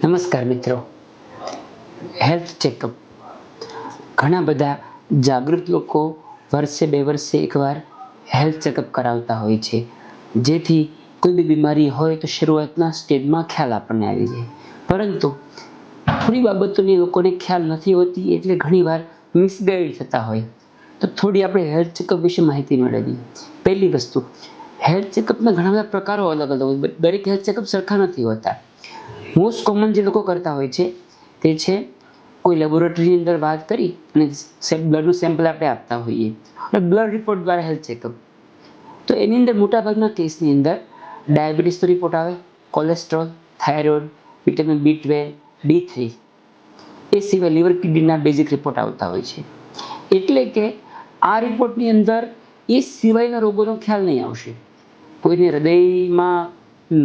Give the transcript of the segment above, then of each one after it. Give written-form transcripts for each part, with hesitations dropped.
નમસ્કાર મિત્રો. Health checkup ઘણા બધા જાગૃત લોકો વર્ષે 2 વર્ષે એકવાર હેલ્થ ચેકઅપ કરાવતા હોય છે, જેથી કોઈ બી બીમારી હોય તો શરૂઆતના સ્ટેજમાં ખ્યાલ આપણને આવી જાય. પરંતુ થોડી બાબતોની લોકોને ખ્યાલ નથી હોતી, એટલે ઘણીવાર મિસગાઈડ થતા હોય. તો થોડી આપણે હેલ્થ ચેકઅપ વિશે માહિતી મેળવીએ. પહેલી વસ્તુ, હેલ્થ ચેકઅપના ઘણા બધા પ્રકારો અલગ અલગ હોય. દરેક હેલ્થ ચેકઅપ સરખા નથી હોતા. મોસ્ટ કોમન જે લોકો કરતા હોય છે તે છે કોઈ લેબોરેટરીની અંદર વાત કરી અને બ્લડનું સેમ્પલ આપણે આપતા હોઈએ, બ્લડ રિપોર્ટ દ્વારા હેલ્થ ચેકઅપ. તો એની અંદર મોટાભાગના કેસની અંદર ડાયાબિટીસનો રિપોર્ટ આવે, cholesterol, thyroid, vitamin B12, D3, એ સિવાય લીવર કિડનીના બેઝિક રિપોર્ટ આવતા હોય છે. એટલે કે આ રિપોર્ટની અંદર એ સિવાયના રોગોનો ખ્યાલ નહીં આવશે. કોઈને હૃદયમાં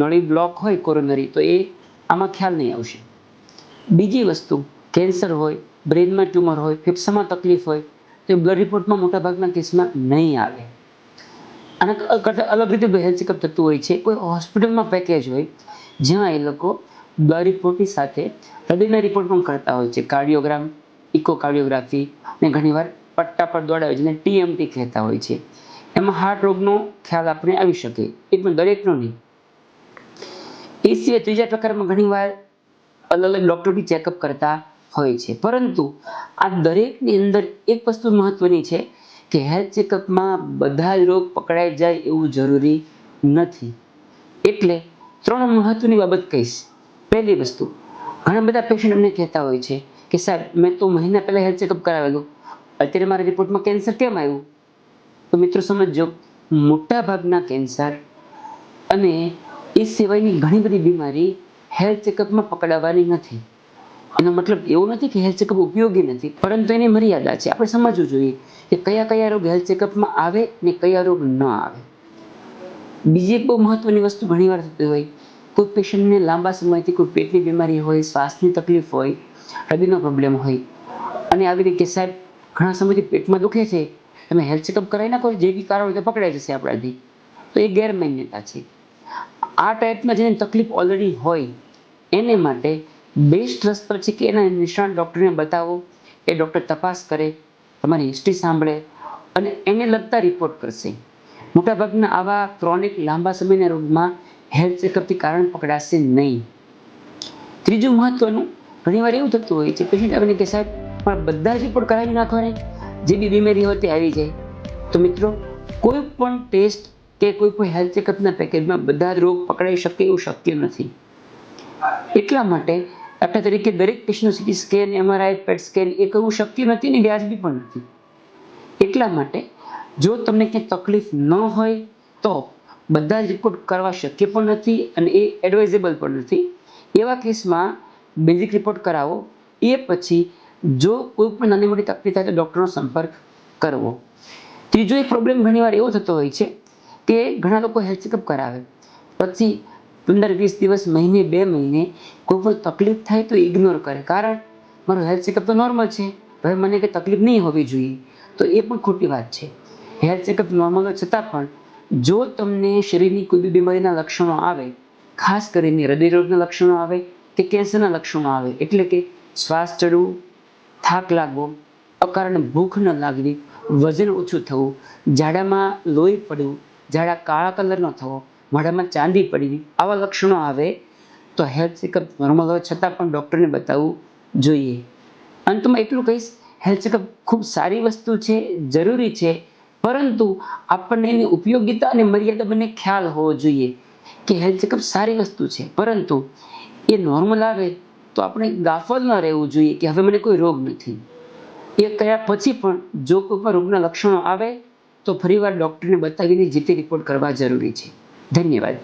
નળી બ્લોક હોય કોરોનરી, તો એ આમાં ખ્યાલ નહીં આવશે. બીજી વસ્તુ, કેન્સર હોય, બ્રેનમાં ટ્યુમર હોય, ફેફસામાં તકલીફ હોય, તો બ્લડ રિપોર્ટમાં મોટાભાગના કેસમાં નહીં આવે. આના કરતાં અલગ રીતે હેલ્થ ચેકઅપ થતું હોય છે. કોઈ હોસ્પિટલમાં પેકેજ હોય જ્યાં એ લોકો બ્લડ રિપોર્ટની સાથે હૃદયના રિપોર્ટ પણ કરતા હોય છે. કાર્ડિયોગ્રામ, ઇકોકાર્ડિયોગ્રાફી અને ઘણીવાર પટ્ટા પર દોડાવે જેને TMT કહેતા હોય છે. એમાં હાર્ટ રોગનો ખ્યાલ આપણે આવી શકે, એ પણ દરેકનો નહીં. એ સિવાય ત્રીજા પ્રકારમાં ઘણીવાર અલગ અલગ ડૉક્ટરથી ચેકઅપ કરતા હોય છે. પરંતુ આ દરેકની અંદર એક વસ્તુ મહત્વની છે કે હેલ્થ ચેકઅપમાં બધા જ રોગ પકડાઈ જાય એવું જરૂરી નથી. એટલે 3 મહત્વની બાબત કહીશ. પહેલી વસ્તુ, ઘણા બધા પેશન્ટ અમને કહેતા હોય છે કે સાહેબ, મેં તો મહિના પહેલાં હેલ્થ ચેકઅપ કરાવેલું, અત્યારે મારા રિપોર્ટમાં કેન્સર કેમ આવ્યું? તો મિત્રો સમજો, મોટાભાગના કેન્સર અને એ સિવાયની ઘણી બધી બીમારી હેલ્થ ચેકઅપમાં પકડાવાની નથી. એનો મતલબ એવો નથી કે હેલ્થ ચેકઅપ ઉપયોગી નથી, પરંતુ એની મર્યાદા છે. આપણે સમજવું જોઈએ કે કયા કયા રોગ હેલ્થ ચેકઅપમાં આવે ને કયા રોગ ન આવે. બીજી એક બહુ મહત્વની વસ્તુ ઘણીવાર થતી હોય, કોઈ પેશન્ટને લાંબા સમયથી કોઈ પેટની બીમારી હોય, શ્વાસની તકલીફ હોય, હૃદયનો પ્રોબ્લેમ હોય, અને આવી રીતે સાહેબ ઘણા સમયથી પેટમાં દુખે છે, તમે હેલ્થ ચેકઅપ કરાવી નાખો, જે બી કારણ હોય તો પકડાઈ જશે આપણાથી. તો એ ગેરમાન્યતા છે. આ ટાઈપમાં જેને તકલીફ ઓલરેડી હોય એને માટે બેસ્ટ રસ્તો છે કે એના નિષ્ણાત ડૉક્ટરને બતાવો, એ ડૉક્ટર તપાસ કરે, તમારી હિસ્ટ્રી સાંભળે અને એને લગતા રિપોર્ટ કરશે. મોટાભાગના આવા ક્રોનિક લાંબા સમયના રોગમાં હેલ્થ ચેકઅપથી કારણ પકડાશે નહીં. ત્રીજું મહત્વનું, ઘણીવાર એવું થતું હોય છે, પેશન્ટ આવીને કે સાહેબ મારા બધા જ રિપોર્ટ કરાવી નાખવાને, જે બી બીમારી હોય તે આવી જાય. તો મિત્રો, કોઈ પણ ટેસ્ટ કે કોઈ પણ હેલ્થ ચેકઅપના પેકેજમાં બધા જ રોગ પકડાઈ શકે એવું શક્ય નથી. એટલા માટે દાખલા તરીકે દરેક પેશન્ટનું CT scan, MRI, PET scan એ કરવું શક્ય નથી ને વ્યાજબી પણ નથી. એટલા માટે જો તમને ક્યાંય તકલીફ ન હોય તો બધા જ રિપોર્ટ કરવા શક્ય પણ નથી અને એ એડવાઇઝેબલ પણ નથી. એવા કેસમાં બેઝિક રિપોર્ટ કરાવો. એ પછી જો કોઈ પણ નાની મોટી તકલીફ થાય તો ડૉક્ટરનો સંપર્ક કરવો. ત્રીજો એક પ્રોબ્લેમ ઘણીવાર એવો થતો હોય છે કે ઘણા લોકો હેલ્થ ચેકઅપ કરાવે, પછી 15-20 દિવસ, મહિને, 2 મહિને કોઈ પણ તકલીફ થાય તો ઇગ્નોર કરે. કારણ મારું હેલ્થ ચેકઅપ તો નોર્મલ છે, હવે મને કંઈ તકલીફ નહીં હોવી જોઈએ. તો એ પણ ખોટી વાત છે. હેલ્થ ચેકઅપ નોર્મલ હોય છતાં પણ જો તમને શરીરની કોઈ બી બીમારીના લક્ષણો આવે, ખાસ કરીને હૃદયરોગના લક્ષણો આવે કે કેન્સરના લક્ષણો આવે, એટલે કે શ્વાસ ચડવું, થાક લાગવો, અકારણે ભૂખ ન લાગવી, વજન ઓછું થવું, ઝાડામાં લોહી પડવું, ઝાડા કાળા કલરનો થવો, મોઢામાં ચાંદી પડવી, આવા લક્ષણો આવે તો હેલ્થ ચેકઅપ નોર્મલ હોય છતાં પણ ડૉક્ટરને બતાવવું જોઈએ. અંતમાં એટલું કહીશ, હેલ્થ ચેકઅપ ખૂબ સારી વસ્તુ છે, જરૂરી છે, પરંતુ આપણને એની ઉપયોગિતા અને મર્યાદા બંને ખ્યાલ હોવો જોઈએ કે હેલ્થ ચેકઅપ સારી વસ્તુ છે, પરંતુ એ નોર્મલ આવે તો આપણે ગાફલ ન રહેવું જોઈએ કે હવે મને કોઈ રોગ નથી. એ કર્યા પછી પણ જો કોઈ પણ રોગના લક્ષણો આવે તો ફરીવાર ડૉક્ટરને બતાવીને જે તે રિપોર્ટ કરવા જરૂરી છે. ધન્યવાદ.